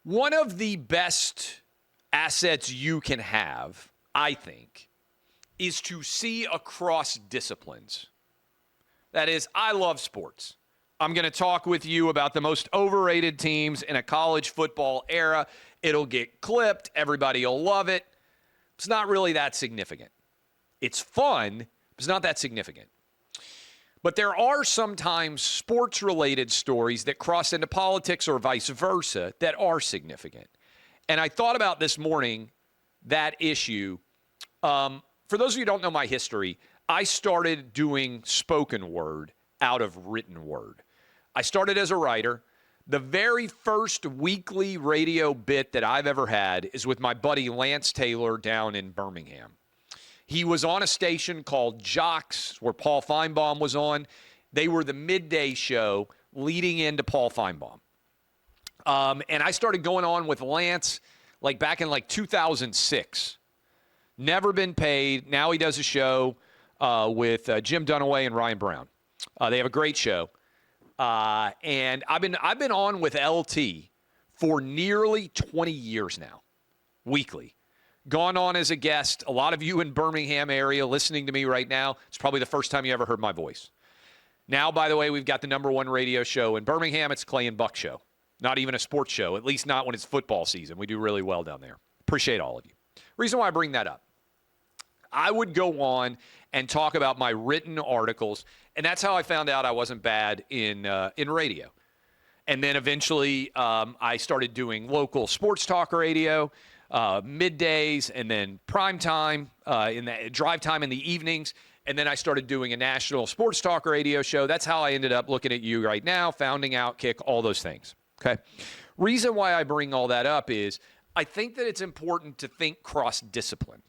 One of the best assets you can have, I think, is to see across disciplines. That is, I love sports. I'm going to talk with you about the most overrated teams in a college football era. It'll get clipped. Everybody will love it. It's not really that significant. It's fun, but it's not that significant. But there are sometimes sports-related stories that cross into politics or vice versa that are significant. And I thought about this morning that issue. For those of you who don't know my history, I started doing spoken word out of written word. I started as a writer. The very first weekly radio bit that I've ever had is with my buddy Lance Taylor down in Birmingham. He was on a station called Jocks, where Paul Feinbaum was on. They were the midday show leading into Paul Feinbaum. And I started going on with Lance back in 2006. Never been paid. Now he does a show with Jim Dunaway and Ryan Brown. They have a great show. And I've been on with LT for nearly 20 years now, weekly. Gone on as a guest. A lot of you in Birmingham area listening to me right now, it's probably the first time you ever heard my voice. Now, by the way, we've got the number one radio show in Birmingham. It's Clay and Buck Show. Not even a sports show, at least not when it's football season. We do really well down there. Appreciate all of you. Reason why I bring that up, I would go on and talk about my written articles, and that's how I found out I wasn't bad in radio. And then eventually I started doing local sports talk radio, middays, and then prime time, in the drive time in the evenings. And then I started doing a national sports talk radio show. That's how I ended up looking at you right now, founding OutKick, all those things. Okay. Reason why I bring all that up is I think that it's important to think cross-discipline.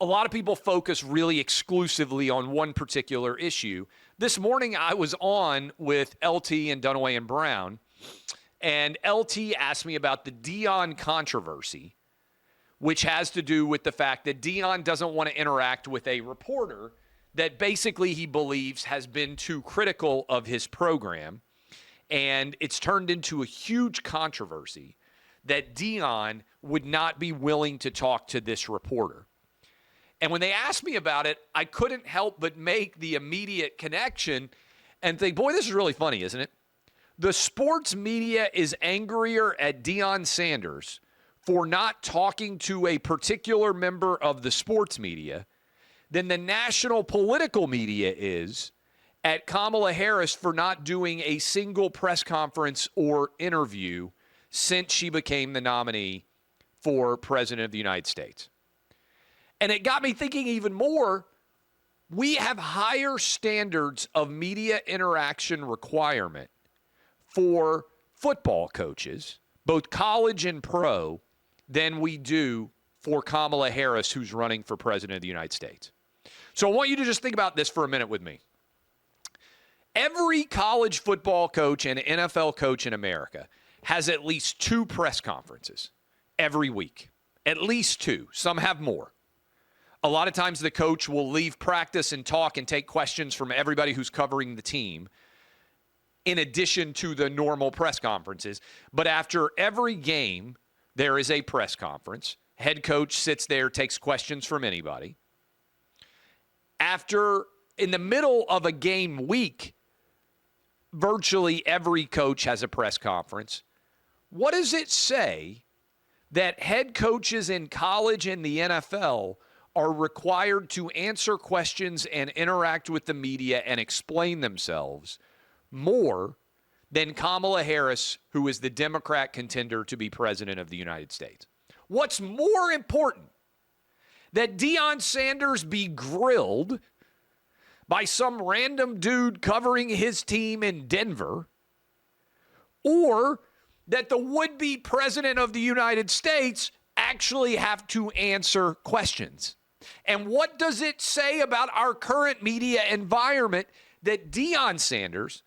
A lot of people focus really exclusively on one particular issue. This morning I was on with LT and Dunaway and Brown, and LT asked me about the Deion controversy, which has to do with the fact that Deion doesn't want to interact with a reporter that basically he believes has been too critical of his program. And it's turned into a huge controversy that Deion would not be willing to talk to this reporter. And when they asked me about it, I couldn't help but make the immediate connection and think, boy, this is really funny, isn't it? The sports media is angrier at Deion Sanders for not talking to a particular member of the sports media than the national political media is at Kamala Harris for not doing a single press conference or interview since she became the nominee for President of the United States. And it got me thinking even more. We have higher standards of media interaction requirement for football coaches, both college and pro, than we do for Kamala Harris, who's running for President of the United States. So I want you to just think about this for a minute with me. Every college football coach and NFL coach in America has at least 2 press conferences every week. At least 2. Some have more. A lot of times the coach will leave practice and talk and take questions from everybody who's covering the team in addition to the normal press conferences. But after every game, there is a press conference. Head coach sits there, takes questions from anybody. In the middle of a game week, virtually every coach has a press conference. What does it say that head coaches in college and the NFL are required to answer questions and interact with the media and explain themselves more than Kamala Harris, who is the Democrat contender to be president of the United States? What's more important, that Deion Sanders be grilled by some random dude covering his team in Denver, or that the would-be president of the United States actually have to answer questions? And what does it say about our current media environment that Deion Sanders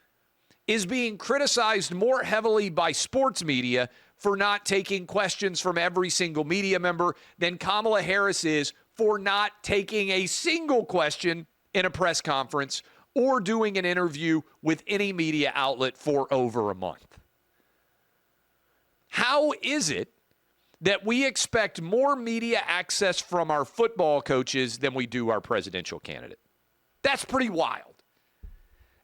is being criticized more heavily by sports media for not taking questions from every single media member than Kamala Harris is for not taking a single question in a press conference or doing an interview with any media outlet for over a month? How how is it that we expect more media access from our football coaches than we do our presidential candidate? That's pretty wild.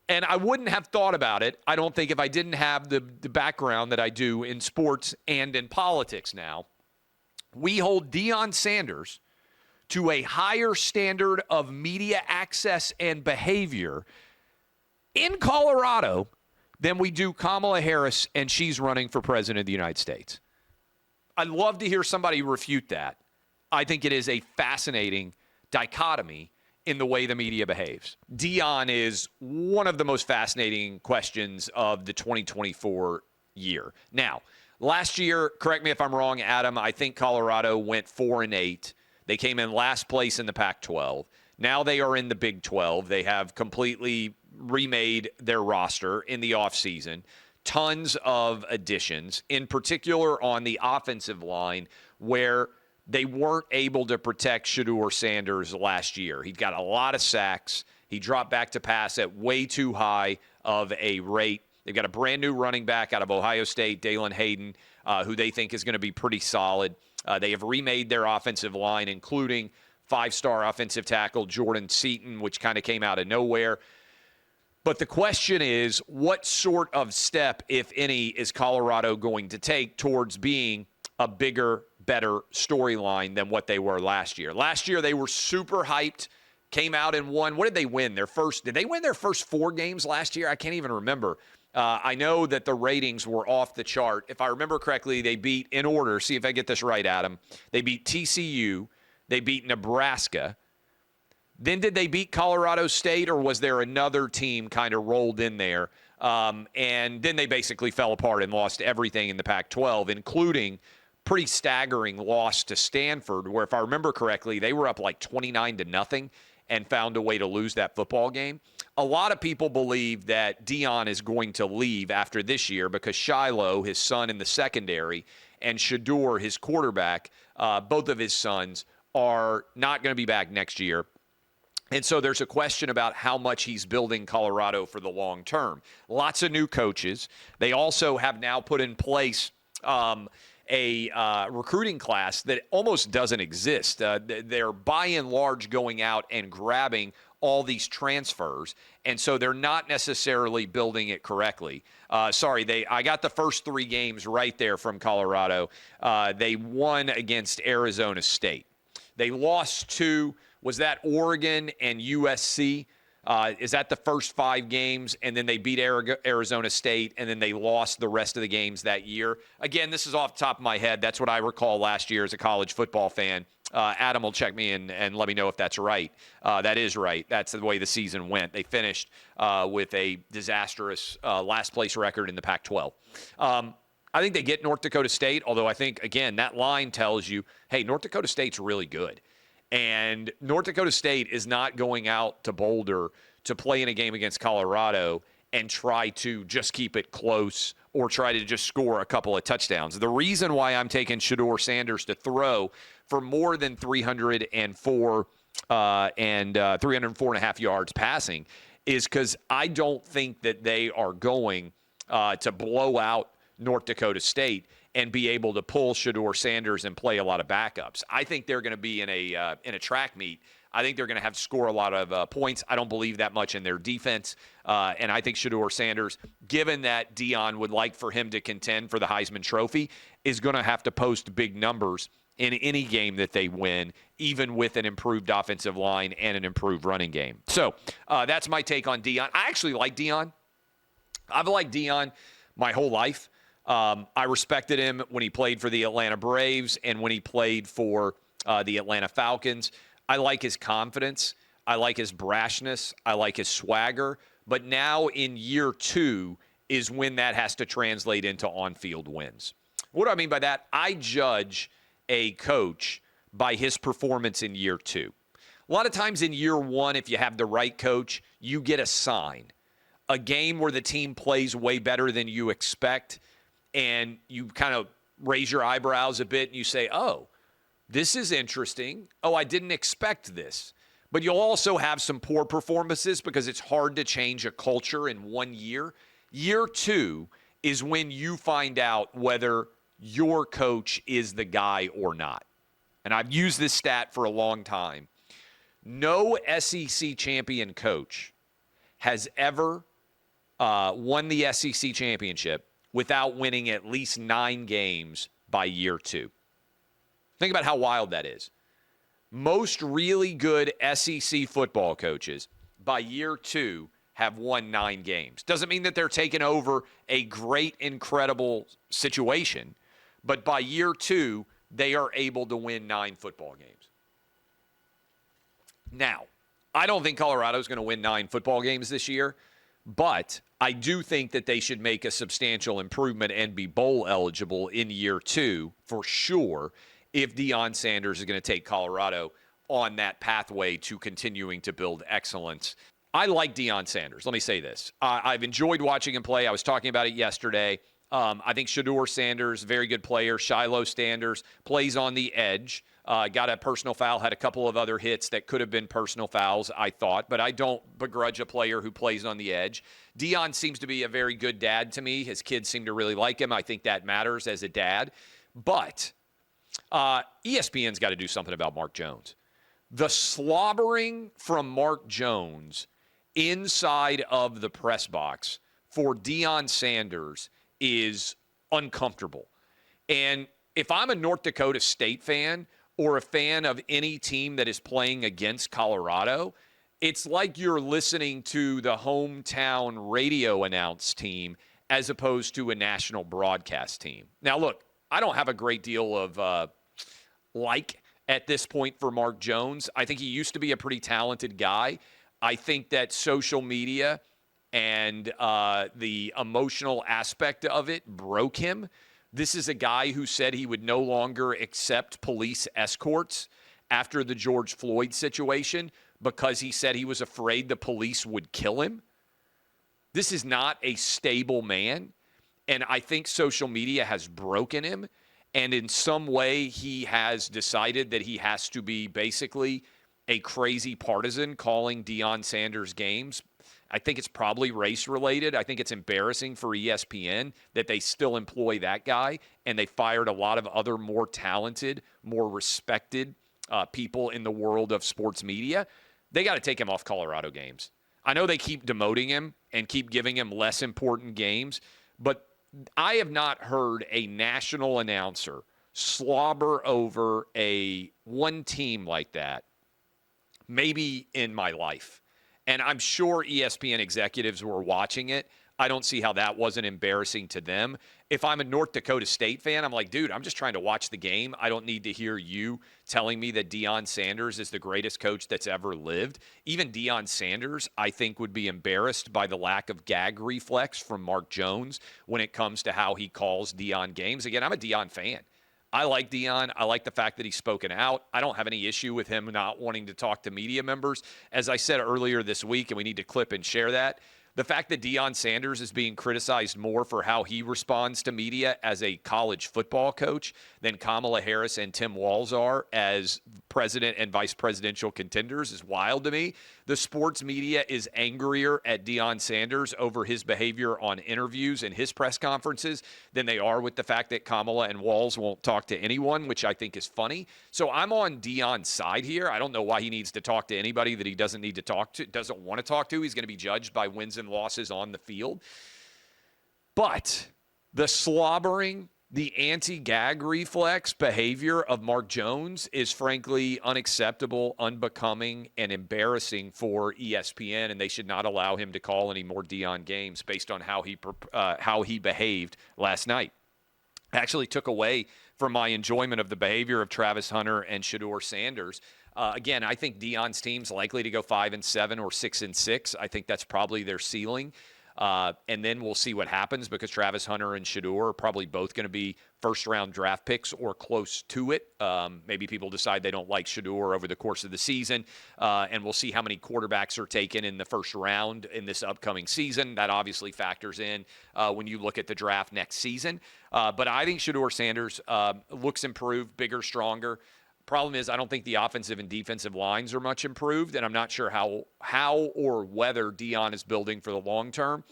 And I wouldn't have thought about it, I don't think, if I didn't have the background that I do in sports and in politics now. We hold Deion Sanders to a higher standard of media access and behavior in Colorado than we do Kamala Harris, and she's running for president of the United States. I'd love to hear somebody refute that. I think it is a fascinating dichotomy in the way the media behaves. Deion is one of the most fascinating questions of the 2024 year. Now, last year, correct me if I'm wrong, Adam, I think Colorado went 4-8. They came in last place in the Pac-12. Now they are in the Big 12. They have completely remade their roster in the offseason. Tons of additions, in particular on the offensive line, where they weren't able to protect Shedeur Sanders last year. He got a lot of sacks. He dropped back to pass at way too high of a rate. They've got a brand new running back out of Ohio State, Dalen Hayden, who they think is going to be pretty solid. They have remade their offensive line, including five-star offensive tackle Jordan Seaton, which kind of came out of nowhere. But the question is, what sort of step, if any, is Colorado going to take towards being a bigger, better storyline than what they were last year? Last year, they were super hyped, came out and won. What did they win? Did they win their first 4 games last year? I can't even remember. I know that the ratings were off the chart. If I remember correctly, they beat, in order, see if I get this right, Adam, they beat TCU, they beat Nebraska. Then did they beat Colorado State, or was there another team kind of rolled in there? And then they basically fell apart and lost everything in the Pac-12, including pretty staggering loss to Stanford, where if I remember correctly, they were up like 29-0 and found a way to lose that football game. A lot of people believe that Deion is going to leave after this year because Shiloh, his son in the secondary, and Shedeur, his quarterback, both of his sons, are not going to be back next year. And so there's a question about how much he's building Colorado for the long term. Lots of new coaches. They also have now put in place a recruiting class that almost doesn't exist. They're by and large going out and grabbing all these transfers, and so they're not necessarily building it correctly. I got the first 3 games right there from Colorado. They won against Arizona State. They lost to, was that Oregon and USC? Is that the first 5 games? And then they beat Arizona State, and then they lost the rest of the games that year. Again, this is off the top of my head. That's what I recall last year as a college football fan. Adam will check me and let me know if that's right. That is right. That's the way the season went. They finished with a disastrous last-place record in the Pac-12. I think they get North Dakota State, although I think, again, that line tells you, hey, North Dakota State's really good. And North Dakota State is not going out to Boulder to play in a game against Colorado and try to just keep it close or try to just score a couple of touchdowns. The reason why I'm taking Shedeur Sanders to throw for more than 304 and 304.5 yards passing is because I don't think that they are going to blow out North Dakota State and be able to pull Shedeur Sanders and play a lot of backups. I think they're going to be in a track meet. I think they're going to have to score a lot of points. I don't believe that much in their defense. And I think Shedeur Sanders, given that Deion would like for him to contend for the Heisman Trophy, is going to have to post big numbers in any game that they win, even with an improved offensive line and an improved running game. So that's my take on Deion. I actually like Deion. I've liked Deion my whole life. I respected him when he played for the Atlanta Braves and when he played for the Atlanta Falcons. I like his confidence. I like his brashness. I like his swagger. But now in year 2 is when that has to translate into on-field wins. What do I mean by that? I judge a coach by his performance in year 2. A lot of times in year 1, if you have the right coach, you get a sign. A game where the team plays way better than you expect, and you kind of raise your eyebrows a bit and you say, oh, this is interesting. Oh, I didn't expect this. But you'll also have some poor performances because it's hard to change a culture in 1 year. Year 2 is when you find out whether your coach is the guy or not. And I've used this stat for a long time. No SEC champion coach has ever won the SEC championship without winning at least 9 games by year 2. Think about how wild that is. Most really good SEC football coaches by year 2 have won 9 games. Doesn't mean that they're taking over a great, incredible situation, but by year 2, they are able to win 9 football games. Now, I don't think Colorado is going to win 9 football games this year, but I do think that they should make a substantial improvement and be bowl eligible in year 2 for sure if Deion Sanders is going to take Colorado on that pathway to continuing to build excellence. I like Deion Sanders. Let me say this. I've enjoyed watching him play. I was talking about it yesterday. I think Shedeur Sanders, very good player. Shiloh Sanders plays on the edge. Got a personal foul, had a couple of other hits that could have been personal fouls, I thought. But I don't begrudge a player who plays on the edge. Deion seems to be a very good dad to me. His kids seem to really like him. I think that matters as a dad. But ESPN's got to do something about Mark Jones. The slobbering from Mark Jones inside of the press box for Deion Sanders is uncomfortable. And if I'm a North Dakota State fan or a fan of any team that is playing against Colorado, it's like you're listening to the hometown radio announce team as opposed to a national broadcast team. Now, look, I don't have a great deal of at this point for Mark Jones. I think he used to be a pretty talented guy. I think that social media and the emotional aspect of it broke him. This is a guy who said he would no longer accept police escorts after the George Floyd situation because he said he was afraid the police would kill him. This is not a stable man, and I think social media has broken him, and in some way he has decided that he has to be basically a crazy partisan calling Deion Sanders games. I think it's probably race-related. I think it's embarrassing for ESPN that they still employ that guy, and they fired a lot of other more talented, more respected people in the world of sports media. They got to take him off Colorado games. I know they keep demoting him and keep giving him less important games, but I have not heard a national announcer slobber over one team like that, maybe in my life. And I'm sure ESPN executives were watching it. I don't see how that wasn't embarrassing to them. If I'm a North Dakota State fan, I'm like, dude, I'm just trying to watch the game. I don't need to hear you telling me that Deion Sanders is the greatest coach that's ever lived. Even Deion Sanders, I think, would be embarrassed by the lack of gag reflex from Mark Jones when it comes to how he calls Deion games. Again, I'm a Deion fan. I like Deion. I like the fact that he's spoken out. I don't have any issue with him not wanting to talk to media members. As I said earlier this week, and we need to clip and share that, the fact that Deion Sanders is being criticized more for how he responds to media as a college football coach than Kamala Harris and Tim Walz are as president and vice presidential contenders is wild to me. The sports media is angrier at Deion Sanders over his behavior on interviews and his press conferences than they are with the fact that Kamala and Walz won't talk to anyone, which I think is funny. So I'm on Deion's side here. I don't know why he needs to talk to anybody that he doesn't need to talk to, doesn't want to talk to. He's going to be judged by wins and losses on the field. But the slobbering, the anti-gag reflex behavior of Mark Jones is frankly unacceptable, unbecoming, and embarrassing for ESPN, and they should not allow him to call any more Deion games based on how he behaved last night. Actually took away from my enjoyment of the behavior of Travis Hunter and Shedeur Sanders. Again, I think Deion's team's likely to go 5-7 or 6-6. I think that's probably their ceiling. And then we'll see what happens because Travis Hunter and Shedeur are probably both going to be first-round draft picks or close to it. Maybe people decide they don't like Shedeur over the course of the season, and we'll see how many quarterbacks are taken in the first round in this upcoming season. That obviously factors in when you look at the draft next season. But I think Shedeur Sanders looks improved, bigger, stronger. Problem is, I don't think the offensive and defensive lines are much improved, and I'm not sure how or whether Deion is building for the long term.